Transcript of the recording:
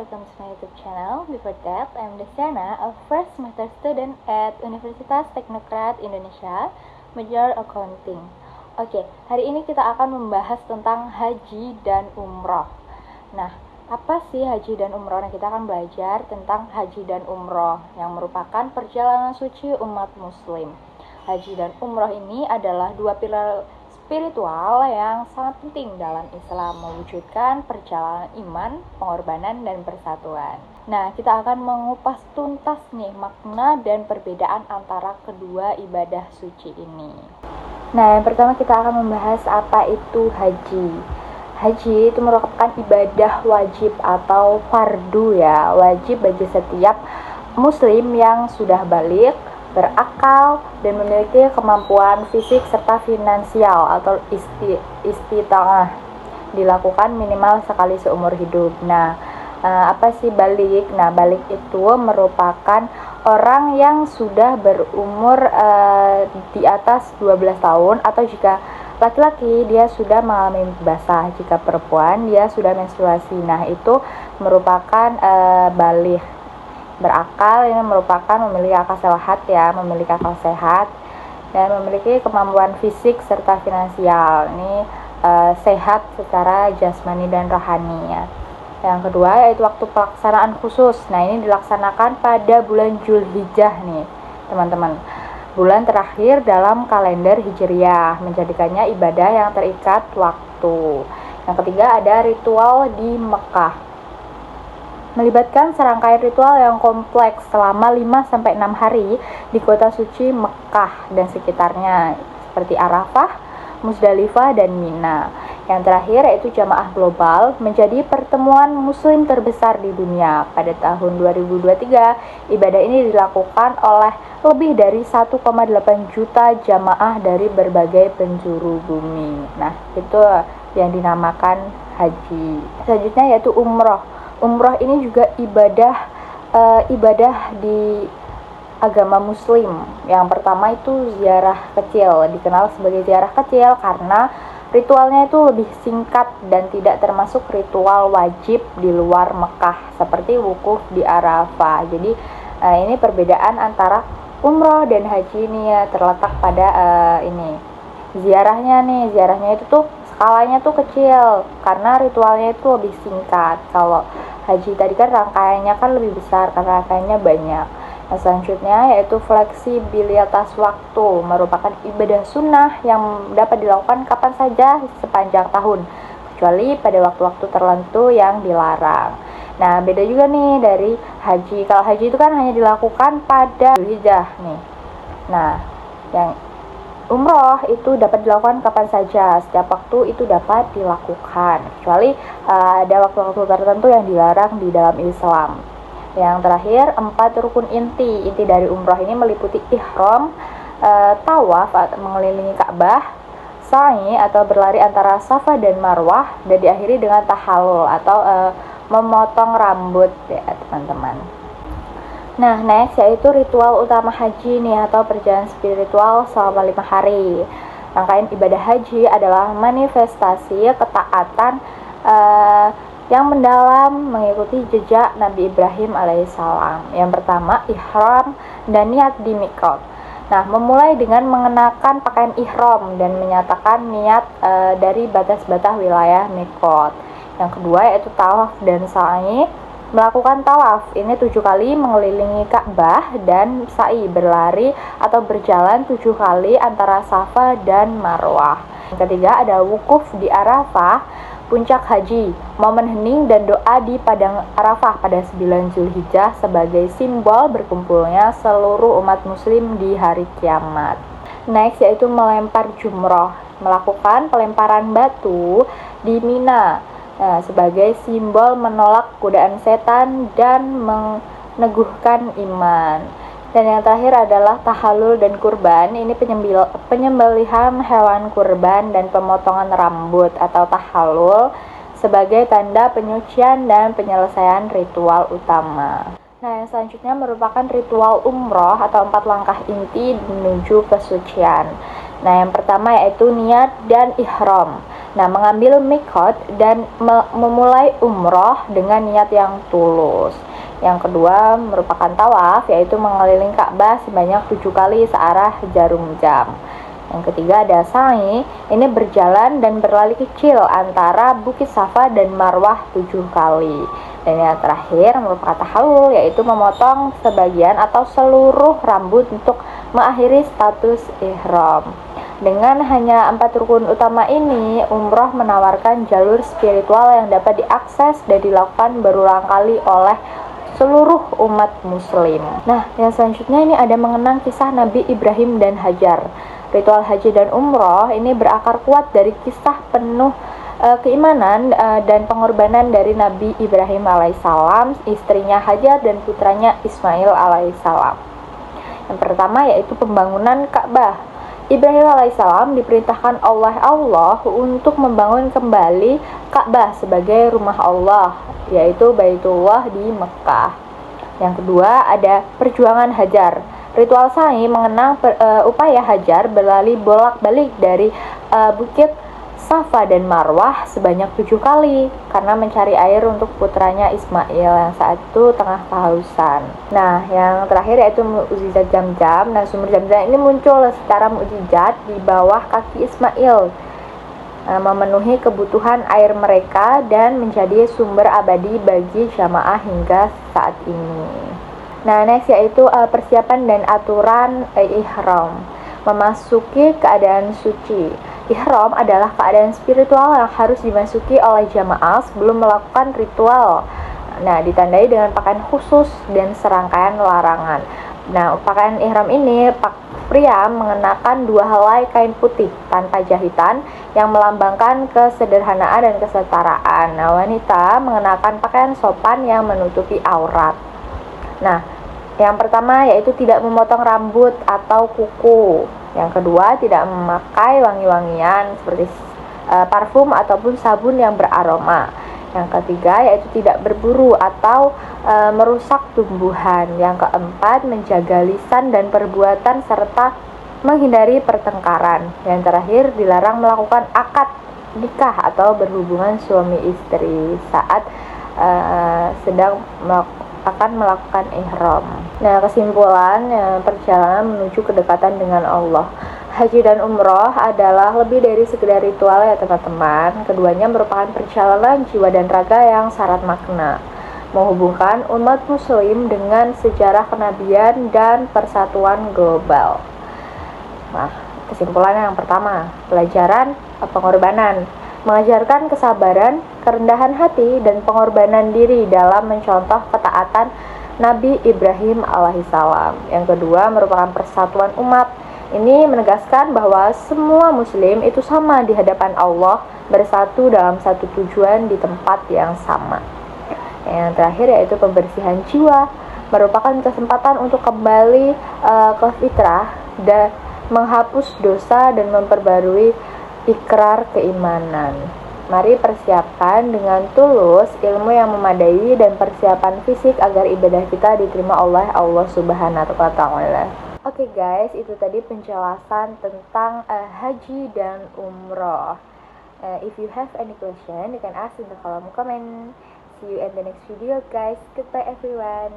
welcome to my YouTube channel. Before that, I'm Desiana, a first semester student at Universitas Teknokrat Indonesia, major accounting. Oke, hari ini kita akan membahas tentang haji dan umroh. Nah, apa sih haji dan umroh? Nah, kita akan belajar tentang haji dan umroh yang merupakan perjalanan suci umat muslim. Haji dan umroh ini adalah dua pilar spiritual yang sangat penting dalam Islam, mewujudkan perjalanan iman, pengorbanan, dan persatuan. Nah, kita akan mengupas tuntas nih makna dan perbedaan antara kedua ibadah suci ini. Nah, yang pertama kita akan membahas apa itu haji. Haji itu merupakan ibadah wajib atau fardu ya, wajib bagi setiap muslim yang sudah baligh, berakal, dan memiliki kemampuan fisik serta finansial atau istita'ah, dilakukan minimal sekali seumur hidup. Nah, apa sih baligh? Nah, baligh itu merupakan orang yang sudah berumur di atas 12 tahun, atau jika laki-laki dia sudah mengalami basah, jika perempuan dia sudah menstruasi. Nah, itu merupakan baligh. Berakal ini merupakan memiliki akal sehat ya, memiliki akal sehat dan memiliki kemampuan fisik serta finansial. Ini sehat secara jasmani dan rohani ya. Yang kedua yaitu waktu pelaksanaan khusus. Nah, ini dilaksanakan pada bulan Zulhijjah nih, teman-teman. Bulan terakhir dalam kalender Hijriyah, menjadikannya ibadah yang terikat waktu. Yang ketiga ada ritual di Mekah. Melibatkan serangkaian ritual yang kompleks selama 5-6 hari di kota suci Mekah dan sekitarnya, seperti Arafah, Musdalifah, dan Mina. Yang terakhir yaitu jamaah global, menjadi pertemuan muslim terbesar di dunia. Pada tahun 2023, ibadah ini dilakukan oleh lebih dari 1,8 juta jamaah dari berbagai penjuru bumi. Nah, itu yang dinamakan haji. Selanjutnya yaitu umroh. Umroh ini juga ibadah di agama muslim. Yang pertama itu ziarah kecil, dikenal sebagai ziarah kecil karena ritualnya itu lebih singkat dan tidak termasuk ritual wajib di luar Mekah seperti wukuf di Arafah. Jadi ini perbedaan antara umroh dan haji ini ya, terletak pada ziarahnya itu tuh skalanya tuh kecil karena ritualnya itu lebih singkat. Kalau haji tadi kan rangkaiannya kan lebih besar karena rangkaiannya banyak. Nah, selanjutnya yaitu fleksibilitas waktu, merupakan ibadah sunnah yang dapat dilakukan kapan saja sepanjang tahun, kecuali pada waktu-waktu tertentu yang dilarang. Nah, beda juga nih dari haji. Kalau haji itu kan hanya dilakukan pada Zulhijjah nih. Nah, yang umroh itu dapat dilakukan kapan saja, setiap waktu itu dapat dilakukan, kecuali ada waktu-waktu tertentu yang dilarang di dalam Islam. Yang terakhir, 4 rukun inti dari umroh ini meliputi ihram, tawaf atau mengelilingi Ka'bah, sa'i atau berlari antara Safa dan Marwah, dan diakhiri dengan tahallul atau memotong rambut ya teman-teman. Nah, next yaitu ritual utama haji nih atau perjalanan spiritual selama 5 hari. Rangkaian ibadah haji adalah manifestasi ketaatan yang mendalam mengikuti jejak Nabi Ibrahim alaihissalam. Yang pertama, ihram dan niat di miqat. Nah, memulai dengan mengenakan pakaian ihram dan menyatakan niat dari batas-batas wilayah miqat. Yang kedua yaitu tawaf dan sa'i. Melakukan tawaf ini 7 kali mengelilingi Ka'bah dan sa'i berlari atau berjalan 7 kali antara Safa dan Marwah. Yang ketiga ada wukuf di Arafah, puncak haji, momen hening dan doa di padang Arafah pada 9 Zulhijjah sebagai simbol berkumpulnya seluruh umat muslim di hari kiamat. Next yaitu melempar jumroh, melakukan pelemparan batu di Mina. Nah, sebagai simbol menolak godaan setan dan meneguhkan iman. Dan yang terakhir adalah tahallul dan kurban. Ini penyembelihan hewan kurban dan pemotongan rambut atau tahallul sebagai tanda penyucian dan penyelesaian ritual utama. Nah, yang selanjutnya merupakan ritual umroh atau 4 langkah inti menuju kesucian. Nah, yang pertama yaitu niat dan ihram. Nah, mengambil miqat dan memulai umroh dengan niat yang tulus. Yang kedua merupakan tawaf, yaitu mengelilingi Ka'bah sebanyak 7 kali searah jarum jam. Yang ketiga ada sa'i, ini berjalan dan berlari kecil antara Bukit Safa dan Marwah 7 kali. Dan yang terakhir merupakan tahallul, yaitu memotong sebagian atau seluruh rambut untuk mengakhiri status ihram. Dengan hanya 4 rukun utama ini, umroh menawarkan jalur spiritual yang dapat diakses dan dilakukan berulang kali oleh seluruh umat muslim. Nah, yang selanjutnya ini ada mengenang kisah Nabi Ibrahim dan Hajar. Ritual haji dan umroh ini berakar kuat dari kisah penuh keimanan dan pengorbanan dari Nabi Ibrahim alaihissalam, istrinya Hajar dan putranya Ismail alaihissalam. Yang pertama yaitu pembangunan Ka'bah. Ibrahim alaihissalam diperintahkan oleh Allah untuk membangun kembali Ka'bah sebagai rumah Allah, yaitu Baitullah di Mekah. Yang kedua ada perjuangan Hajar. Ritual sa'i mengenang upaya Hajar berlari bolak-balik dari Bukit Safa dan Marwah sebanyak 7 kali karena mencari air untuk putranya Ismail yang saat itu tengah kehausan. Nah, yang terakhir yaitu mukjizat Zam-Zam. Nah, sumber Zam-Zam ini muncul secara mukjizat di bawah kaki Ismail, memenuhi kebutuhan air mereka dan menjadi sumber abadi bagi jamaah hingga saat ini. Nah, next yaitu persiapan dan aturan ihram. Memasuki keadaan suci. Ihram adalah keadaan spiritual yang harus dimasuki oleh jamaah sebelum melakukan ritual. Nah, ditandai dengan pakaian khusus dan serangkaian larangan. Nah, pakaian ihram ini pria mengenakan 2 helai kain putih tanpa jahitan yang melambangkan kesederhanaan dan kesetaraan. Nah, wanita mengenakan pakaian sopan yang menutupi aurat. Nah, yang pertama yaitu tidak memotong rambut atau kuku. Yang kedua, tidak memakai wangi-wangian seperti parfum ataupun sabun yang beraroma. Yang ketiga yaitu tidak berburu atau merusak tumbuhan. Yang keempat, menjaga lisan dan perbuatan serta menghindari pertengkaran. Yang terakhir, dilarang melakukan akad nikah atau berhubungan suami istri saat sedang akan melakukan ihram. Nah, kesimpulan perjalanan menuju kedekatan dengan Allah. Haji dan umroh adalah lebih dari sekedar ritual ya teman-teman. Keduanya merupakan perjalanan jiwa dan raga yang syarat makna, menghubungkan umat muslim dengan sejarah kenabian dan persatuan global. Nah, kesimpulan yang pertama, pelajaran pengorbanan. Mengajarkan kesabaran, kerendahan hati, dan pengorbanan diri dalam mencontoh ketaatan Nabi Ibrahim alaihissalam. Yang kedua merupakan persatuan umat. Ini menegaskan bahwa semua muslim itu sama di hadapan Allah, bersatu dalam satu tujuan di tempat yang sama. Yang terakhir yaitu pembersihan jiwa, merupakan kesempatan untuk kembali ke fitrah dan menghapus dosa dan memperbarui ikrar keimanan. Mari persiapkan dengan tulus ilmu yang memadai dan persiapan fisik agar ibadah kita diterima oleh Allah Subhanahu wa Ta'ala. Oke guys, itu tadi penjelasan tentang haji dan umroh. If you have any question, you can ask in the kolom comment. See you in the next video guys. Goodbye everyone.